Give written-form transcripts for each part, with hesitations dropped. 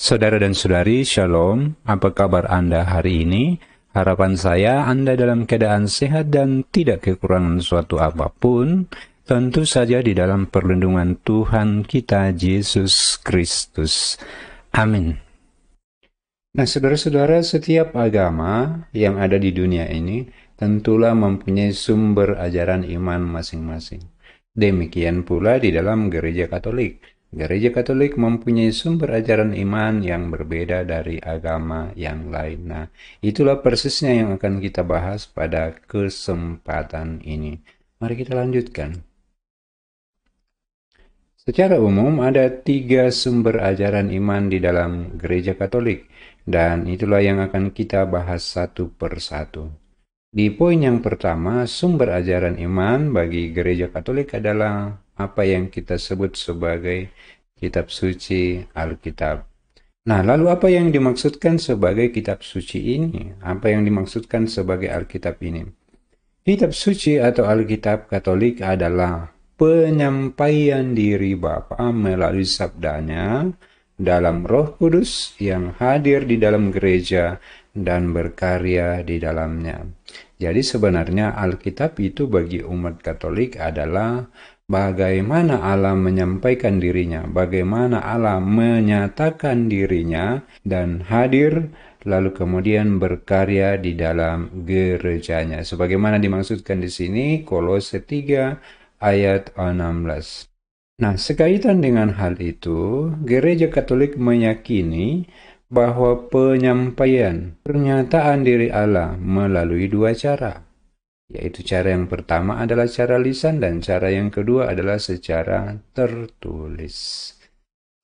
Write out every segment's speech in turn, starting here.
Saudara dan saudari, Shalom. Apa kabar Anda hari ini? Harapan saya Anda dalam keadaan sehat dan tidak kekurangan suatu apapun, tentu saja di dalam perlindungan Tuhan kita Yesus Kristus. Amin. Nah, saudara-saudara, setiap agama yang ada di dunia ini tentulah mempunyai sumber ajaran iman masing-masing. Demikian pula di dalam Gereja Katolik. Gereja Katolik mempunyai sumber ajaran iman yang berbeda dari agama yang lain. Nah, itulah persisnya yang akan kita bahas pada kesempatan ini. Mari kita lanjutkan. Secara umum ada 3 sumber ajaran iman di dalam Gereja Katolik, dan itulah yang akan kita bahas satu persatu. Di poin yang pertama, sumber ajaran iman bagi Gereja Katolik adalah apa yang kita sebut sebagai kitab suci Alkitab. Nah, lalu apa yang dimaksudkan sebagai kitab suci ini? Apa yang dimaksudkan sebagai Alkitab ini? Kitab suci atau Alkitab Katolik adalah penyampaian diri Bapa melalui sabdanya dalam Roh Kudus yang hadir di dalam gereja dan berkarya di dalamnya. Jadi sebenarnya Alkitab itu bagi umat Katolik adalah bagaimana Allah menyampaikan dirinya, bagaimana Allah menyatakan dirinya dan hadir lalu kemudian berkarya di dalam gerejanya. Sebagaimana dimaksudkan di sini Kolose 3 ayat 16. Nah, sekaitan dengan hal itu, Gereja Katolik meyakini bahwa penyampaian pernyataan diri Allah melalui 2 cara, yaitu cara yang pertama adalah cara lisan dan cara yang kedua adalah secara tertulis.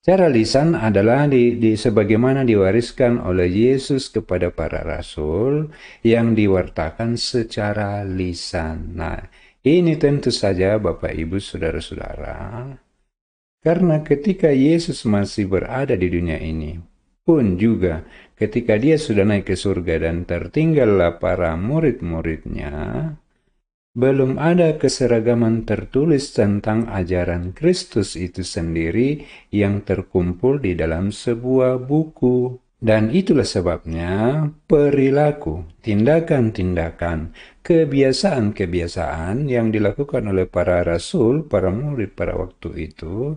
Cara lisan adalah sebagaimana diwariskan oleh Yesus kepada para rasul yang diwartakan secara lisan. Nah, ini tentu saja Bapak Ibu Saudara-saudara, karena ketika Yesus masih berada di dunia ini, pun juga ketika dia sudah naik ke surga dan tertinggallah para murid-muridnya, belum ada keseragaman tertulis tentang ajaran Kristus itu sendiri yang terkumpul di dalam sebuah buku. Dan itulah sebabnya perilaku, tindakan-tindakan, kebiasaan-kebiasaan yang dilakukan oleh para rasul, para murid pada waktu itu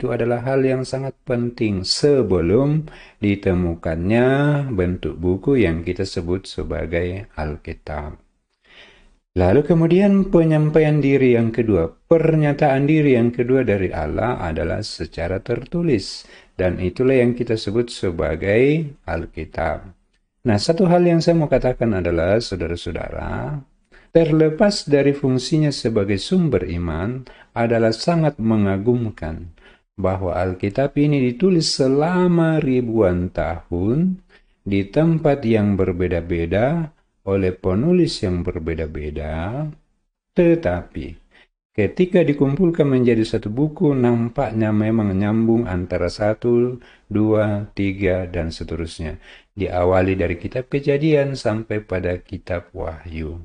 adalah hal yang sangat penting sebelum ditemukannya bentuk buku yang kita sebut sebagai Alkitab. Lalu kemudian penyampaian diri yang kedua, pernyataan diri yang kedua dari Allah adalah secara tertulis. Dan itulah yang kita sebut sebagai Alkitab. Nah, satu hal yang saya mau katakan adalah, saudara-saudara, terlepas dari fungsinya sebagai sumber iman, adalah sangat mengagumkan bahwa Alkitab ini ditulis selama ribuan tahun di tempat yang berbeda-beda oleh penulis yang berbeda-beda, tetapi ketika dikumpulkan menjadi satu buku, nampaknya memang nyambung antara 1, 2, 3, dan seterusnya. Diawali dari kitab Kejadian sampai pada kitab Wahyu.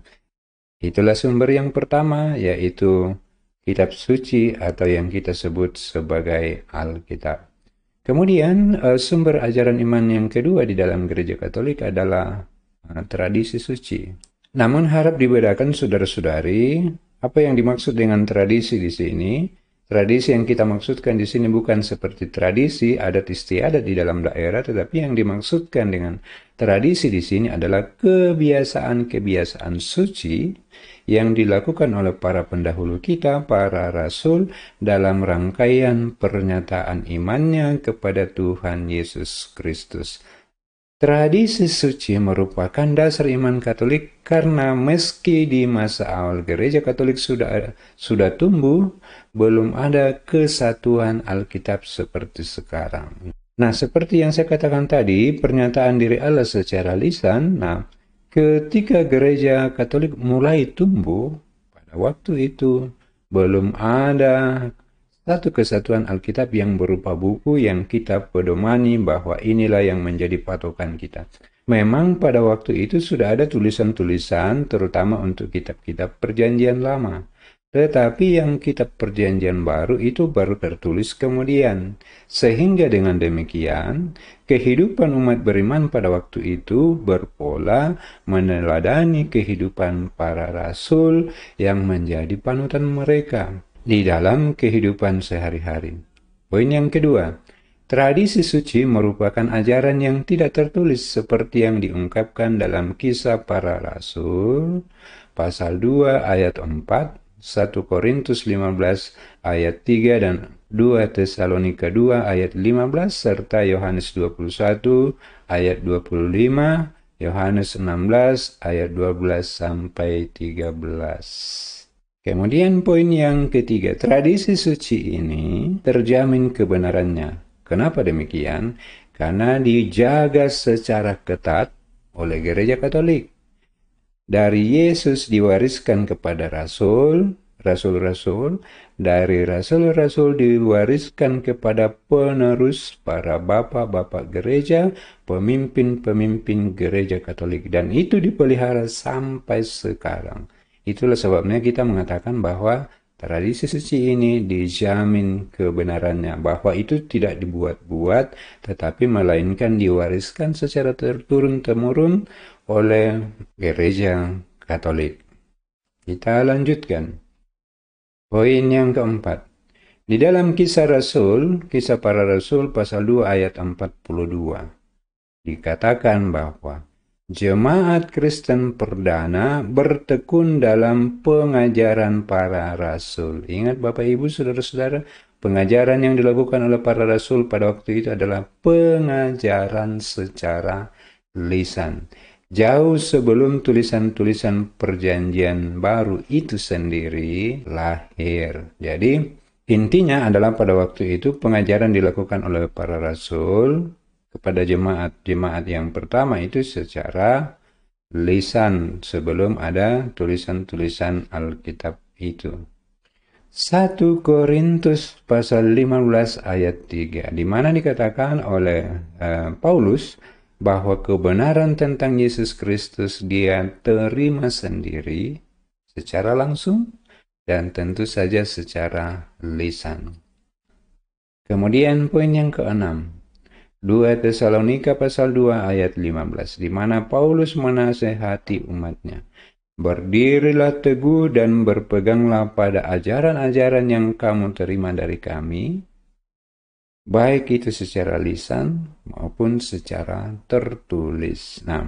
Itulah sumber yang pertama, yaitu kitab suci atau yang kita sebut sebagai Alkitab. Kemudian sumber ajaran iman yang kedua di dalam Gereja Katolik adalah tradisi suci. Namun harap dibedakan saudara-saudari, apa yang dimaksud dengan tradisi di sini? Tradisi yang kita maksudkan di sini bukan seperti tradisi adat istiadat di dalam daerah, tetapi yang dimaksudkan dengan tradisi di sini adalah kebiasaan-kebiasaan suci yang dilakukan oleh para pendahulu kita, para rasul, dalam rangkaian pernyataan imannya kepada Tuhan Yesus Kristus. Tradisi suci merupakan dasar iman Katolik karena meski di masa awal Gereja Katolik sudah tumbuh, belum ada kesatuan Alkitab seperti sekarang. Nah, seperti yang saya katakan tadi, pernyataan diri Allah secara lisan, ketika Gereja Katolik mulai tumbuh, pada waktu itu belum ada satu kesatuan Alkitab yang berupa buku yang kita pedomani bahwa inilah yang menjadi patokan kita. Memang pada waktu itu sudah ada tulisan-tulisan terutama untuk kitab-kitab Perjanjian Lama. Tetapi yang kitab perjanjian baru itu baru tertulis kemudian. Sehingga dengan demikian, kehidupan umat beriman pada waktu itu berpola meneladani kehidupan para rasul yang menjadi panutan mereka di dalam kehidupan sehari-hari. Poin yang kedua, tradisi suci merupakan ajaran yang tidak tertulis seperti yang diungkapkan dalam Kisah Para Rasul, pasal 2 ayat 4, 1 Korintus 15 ayat 3 dan 2 Tesalonika 2 ayat 15 serta Yohanes 21 ayat 25, Yohanes 16 ayat 12 sampai 13. Kemudian poin yang ketiga, tradisi suci ini terjamin kebenarannya. Kenapa demikian? Karena dijaga secara ketat oleh Gereja Katolik. Dari Yesus diwariskan kepada rasul-rasul, dari rasul-rasul diwariskan kepada penerus para bapak-bapak gereja, pemimpin-pemimpin gereja Katolik, dan itu dipelihara sampai sekarang. Itulah sebabnya kita mengatakan bahwa tradisi suci ini dijamin kebenarannya, bahwa itu tidak dibuat-buat, tetapi melainkan diwariskan secara turun-temurun oleh gereja Katolik. Kita lanjutkan. Poin yang keempat. Di dalam Kisah Para Rasul pasal 2 ayat 42, dikatakan bahwa jemaat Kristen perdana bertekun dalam pengajaran para rasul. Ingat Bapak Ibu, saudara-saudara, pengajaran yang dilakukan oleh para rasul pada waktu itu adalah pengajaran secara lisan. Jauh sebelum tulisan-tulisan perjanjian baru itu sendiri lahir. Jadi, intinya adalah pada waktu itu pengajaran dilakukan oleh para rasul kepada jemaat-jemaat yang pertama itu secara lisan sebelum ada tulisan-tulisan Alkitab itu. 1 Korintus pasal 15 ayat 3, di mana dikatakan oleh Paulus bahwa kebenaran tentang Yesus Kristus dia terima sendiri secara langsung dan tentu saja secara lisan. Kemudian poin yang keenam, 2 Tesalonika pasal 2 ayat 15, di mana Paulus menasehati umatnya, berdirilah teguh dan berpeganglah pada ajaran-ajaran yang kamu terima dari kami, baik itu secara lisan maupun secara tertulis. Nah,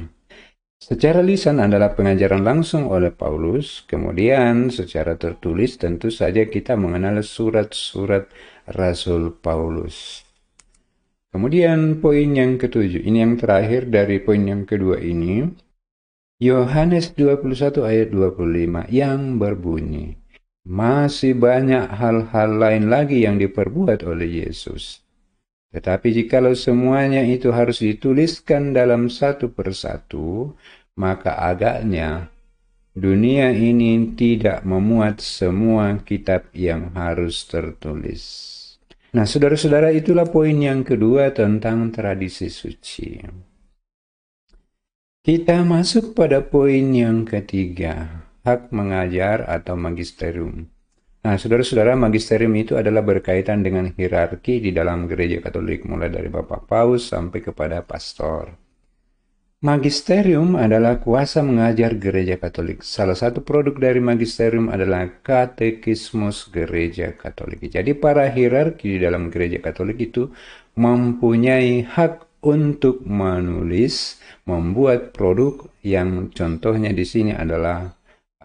secara lisan adalah pengajaran langsung oleh Paulus, kemudian secara tertulis tentu saja kita mengenal surat-surat Rasul Paulus. Kemudian poin yang ketujuh, ini yang terakhir dari poin yang kedua ini, Yohanes 21 ayat 25 yang berbunyi, masih banyak hal-hal lain lagi yang diperbuat oleh Yesus. Tetapi jikalau semuanya itu harus dituliskan dalam satu persatu, maka agaknya dunia ini tidak memuat semua kitab yang harus tertulis. Nah, saudara-saudara, itulah poin yang kedua tentang tradisi suci. Kita masuk pada poin yang ketiga, hak mengajar atau magisterium. Nah, saudara-saudara, magisterium itu adalah berkaitan dengan hierarki di dalam gereja Katolik, mulai dari Bapak Paus sampai kepada pastor. Magisterium adalah kuasa mengajar gereja Katolik. Salah satu produk dari magisterium adalah katekismus gereja Katolik. Jadi para hierarki di dalam gereja Katolik itu mempunyai hak untuk menulis, membuat produk yang contohnya di sini adalah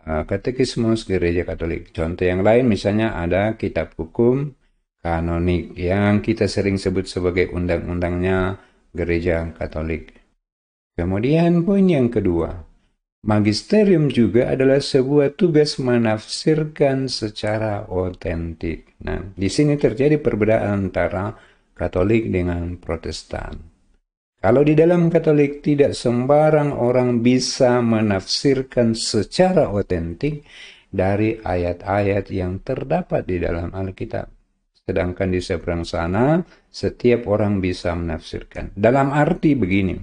katekismus gereja Katolik. Contoh yang lain misalnya ada kitab hukum kanonik yang kita sering sebut sebagai undang-undangnya gereja Katolik. Kemudian poin yang kedua, magisterium juga adalah sebuah tugas menafsirkan secara otentik. Nah, di sini terjadi perbedaan antara Katolik dengan Protestan. Kalau di dalam Katolik tidak sembarang orang bisa menafsirkan secara otentik dari ayat-ayat yang terdapat di dalam Alkitab. Sedangkan di seberang sana, setiap orang bisa menafsirkan. Dalam arti begini,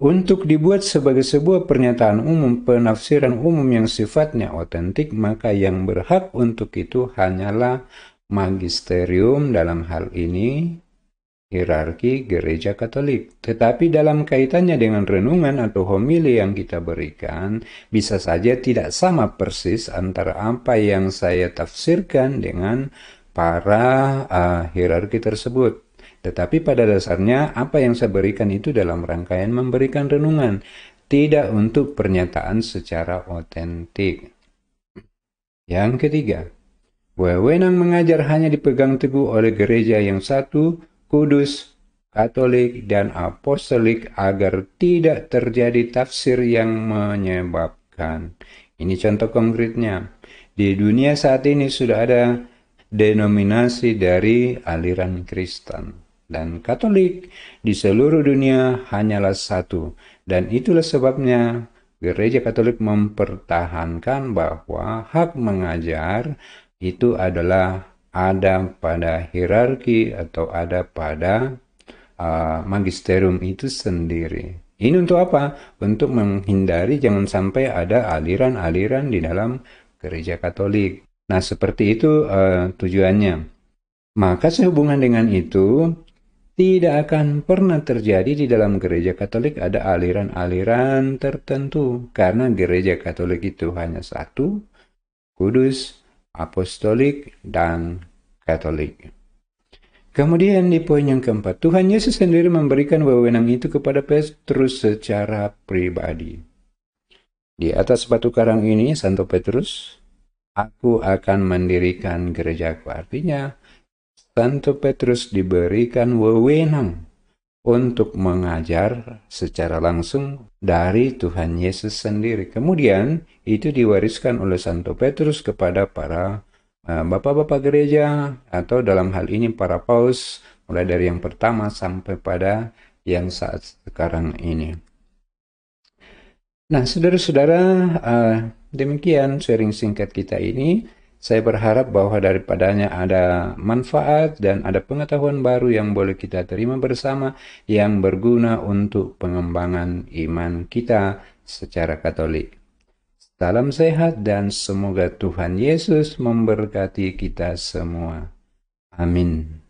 Untuk dibuat sebagai sebuah pernyataan umum, penafsiran umum yang sifatnya otentik, maka yang berhak untuk itu hanyalah magisterium, dalam hal ini hierarki gereja Katolik. Tetapi dalam kaitannya dengan renungan atau homili yang kita berikan, bisa saja tidak sama persis antara apa yang saya tafsirkan dengan para hierarki tersebut. Tetapi pada dasarnya apa yang saya berikan itu dalam rangkaian memberikan renungan, tidak untuk pernyataan secara otentik. Yang ketiga, wewenang mengajar hanya dipegang teguh oleh gereja yang satu, kudus, Katolik, dan apostolik agar tidak terjadi tafsir yang menyebabkan. Ini contoh konkretnya. Di dunia saat ini sudah ada denominasi dari aliran Kristen. Dan Katolik di seluruh dunia hanyalah satu. Dan itulah sebabnya Gereja Katolik mempertahankan bahwa hak mengajar itu adalah ada pada hierarki atau ada pada magisterium itu sendiri. Ini untuk apa? Untuk menghindari jangan sampai ada aliran-aliran di dalam Gereja Katolik. Nah, seperti itu tujuannya. Maka sehubungan dengan itu, tidak akan pernah terjadi di dalam gereja Katolik ada aliran-aliran tertentu, karena gereja Katolik itu hanya satu, kudus, apostolik, dan Katolik. Kemudian di poin yang keempat, Tuhan Yesus sendiri memberikan wewenang itu kepada Petrus secara pribadi. Di atas batu karang ini, Santo Petrus, aku akan mendirikan gerejaku. Artinya, Santo Petrus diberikan wewenang untuk mengajar secara langsung dari Tuhan Yesus sendiri. Kemudian itu diwariskan oleh Santo Petrus kepada para bapak-bapak gereja, atau dalam hal ini para paus, mulai dari yang pertama sampai pada yang saat sekarang ini. Nah, saudara-saudara, demikian sharing singkat kita ini. Saya berharap bahwa daripadanya ada manfaat dan ada pengetahuan baru yang boleh kita terima bersama, yang berguna untuk pengembangan iman kita secara Katolik. Salam sehat dan semoga Tuhan Yesus memberkati kita semua. Amin.